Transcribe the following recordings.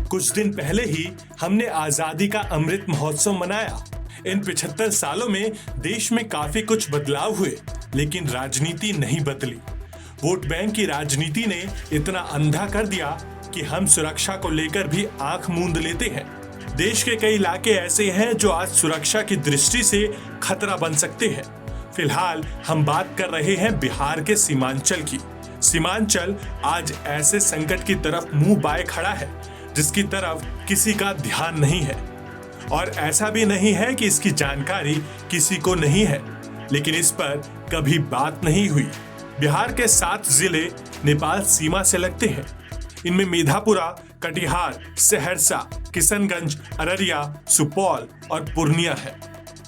कुछ दिन पहले ही हमने आजादी का अमृत महोत्सव मनाया। इन 75 सालों में देश में काफी कुछ बदलाव हुए, लेकिन राजनीति नहीं बदली। वोट बैंक की राजनीति ने इतना अंधा कर दिया कि हम सुरक्षा को लेकर भी आंख मूंद लेते हैं। देश के कई इलाके ऐसे हैं जो आज सुरक्षा की दृष्टि से खतरा बन सकते हैं। फिलहाल हम बात कर रहे हैं बिहार के सीमांचल की। सीमांचल आज ऐसे संकट की तरफ मुंह बाए खड़ा है जिसकी तरफ किसी का ध्यान नहीं है, और ऐसा भी नहीं है कि इसकी जानकारी किसी को नहीं है, लेकिन इस पर कभी बात नहीं हुई। बिहार के 7 जिले नेपाल सीमा से लगते हैं। इनमें मेधापुरा, कटिहार, सहरसा, किशनगंज, अररिया, सुपौल और पूर्णिया है।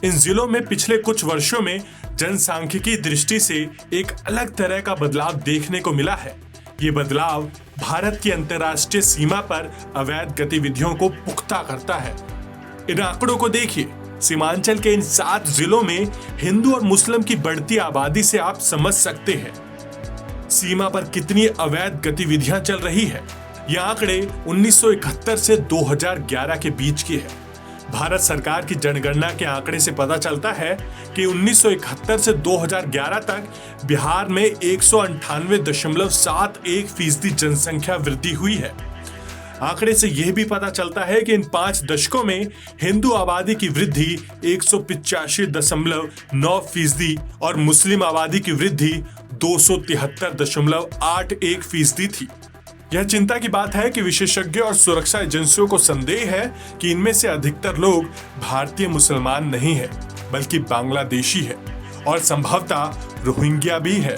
इन जिलों में पिछले कुछ वर्षों में जनसांख्यिकी दृष्टि से एक अलग तरह का बदलाव देखने को मिला है। ये बदलाव भारत की अंतर्राष्ट्रीय सीमा पर अवैध गतिविधियों को पुख्ता करता है। इन आंकड़ों को देखिए। सीमांचल के इन 7 जिलों में हिंदू और मुस्लिम की बढ़ती आबादी से आप समझ सकते हैं सीमा पर कितनी अवैध गतिविधियां चल रही है। ये आंकड़े 1971 से 2011 के बीच के हैं। भारत सरकार की जनगणना के आंकड़े से पता चलता है कि 1971 से 2011 तक बिहार में 198.71% जनसंख्या वृद्धि हुई है। आंकड़े से यह भी पता चलता है कि इन 5 दशकों में हिंदू आबादी की वृद्धि 185.9% और मुस्लिम आबादी की वृद्धि 273.81% थी। यह चिंता की बात है कि विशेषज्ञों और सुरक्षा एजेंसियों को संदेह है कि इनमें से अधिकतर लोग भारतीय मुसलमान नहीं है, बल्कि बांग्लादेशी है और संभवतः रोहिंग्या भी है।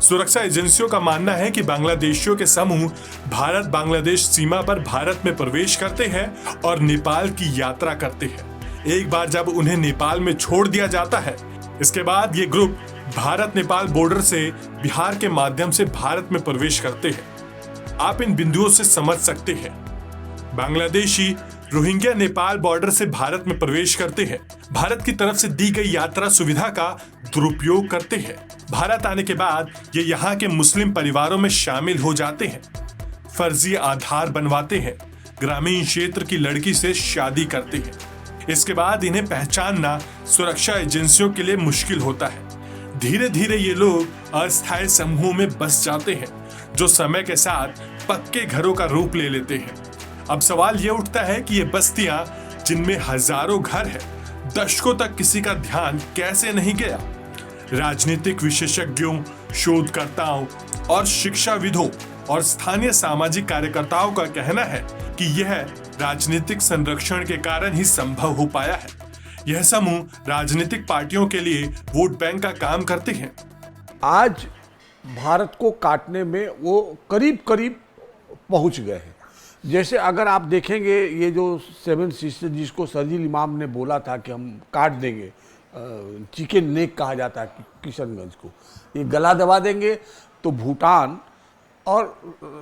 सुरक्षा एजेंसियों का मानना है कि बांग्लादेशियों के समूह भारत बांग्लादेश सीमा पर भारत में प्रवेश करते हैं और नेपाल की यात्रा करते हैं। एक बार जब उन्हें नेपाल में छोड़ दिया जाता है, इसके बाद ये ग्रुप भारत नेपाल बॉर्डर से बिहार के माध्यम से भारत में प्रवेश करते हैं। आप इन बिंदुओं से समझ सकते हैं। बांग्लादेशी रोहिंग्या नेपाल बॉर्डर से भारत में प्रवेश करते हैं, भारत की तरफ से दी गई यात्रा सुविधा का दुरुपयोग करते हैं। भारत आने के बाद ये यहाँ के मुस्लिम परिवारों में शामिल हो जाते हैं, फर्जी आधार बनवाते हैं, ग्रामीण क्षेत्र की लड़की से शादी करते हैं। इसके बाद इन्हें पहचानना सुरक्षा एजेंसियों के लिए मुश्किल होता है। धीरे धीरे ये लोग अस्थायी समूहों में बस जाते हैं, जो समय के साथ पक्के घरों का रूप ले लेते हैं। अब सवाल ये उठता है कि ये बस्तियां, जिनमें हजारों घर हैं, दशकों तक किसी का ध्यान कैसे नहीं गया। राजनीतिक विशेषज्ञों, शोधकर्ताओं और शिक्षाविदों और स्थानीय सामाजिक कार्यकर्ताओं का कहना है कि यह राजनीतिक संरक्षण के कारण ही संभव हो पाया है। यह समूह राजनीतिक पार्टियों के लिए वोट बैंक का काम करते हैं। आज भारत को काटने में वो करीब करीब पहुंच गए हैं। जैसे अगर आप देखेंगे, ये जो 7 सिस्टर जिसको सर्जिल इमाम ने बोला था कि हम काट देंगे, चिकन नेक कहा जाता है किशनगंज को, ये गला दबा देंगे तो भूटान और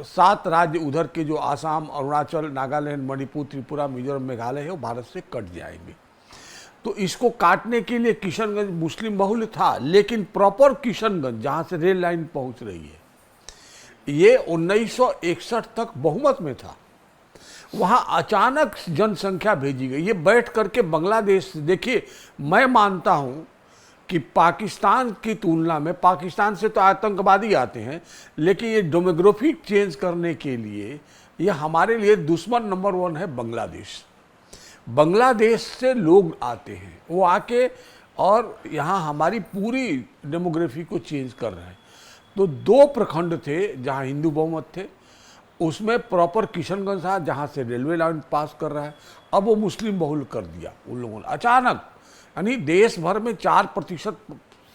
7 राज्य उधर के जो आसाम, अरुणाचल, नागालैंड, मणिपुर, त्रिपुरा, मिजोरम, मेघालय है, वो भारत से कट जाएंगे। तो इसको काटने के लिए किशनगंज मुस्लिम बहुल था, लेकिन प्रॉपर किशनगंज जहाँ से रेल लाइन पहुँच रही है, ये 1961 तक बहुमत में था। वहाँ अचानक जनसंख्या भेजी गई। ये बैठ करके बांग्लादेश, देखिए मैं मानता हूँ कि पाकिस्तान की तुलना में, पाकिस्तान से तो आतंकवादी आते हैं, लेकिन ये डेमोग्राफिक चेंज करने के लिए ये हमारे लिए दुश्मन नंबर 1 है बांग्लादेश। बांग्लादेश से लोग आते हैं, वो आके और यहाँ हमारी पूरी डेमोग्राफी को चेंज कर रहे हैं। तो 2 प्रखंड थे जहाँ हिंदू बहुमत थे, उसमें प्रॉपर किशनगंज था जहाँ से रेलवे लाइन पास कर रहा है। अब वो मुस्लिम बहुल कर दिया उन लोगों ने अचानक। यानी देश भर में 4%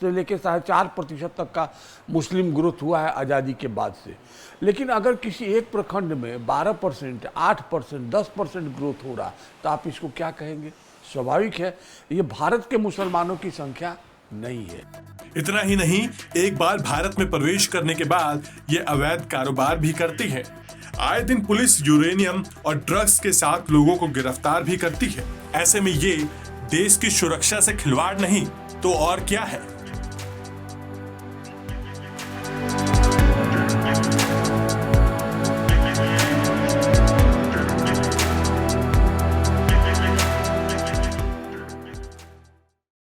से लेकर 4.5% तक का मुस्लिम ग्रोथ हुआ है आज़ादी के बाद से। लेकिन अगर किसी एक प्रखंड में 12%, 8%, 10% ग्रोथ हो रहा, तो आप इसको क्या कहेंगे? स्वाभाविक है, ये भारत के मुसलमानों की संख्या नहीं है। इतना ही नहीं, एक बार भारत में प्रवेश करने के बाद ये अवैध कारोबार भी करती है। आए दिन पुलिस यूरेनियम और ड्रग्स के साथ लोगों को गिरफ्तार भी करती है। ऐसे में ये देश की सुरक्षा से खिलवाड़ नहीं तो और क्या है।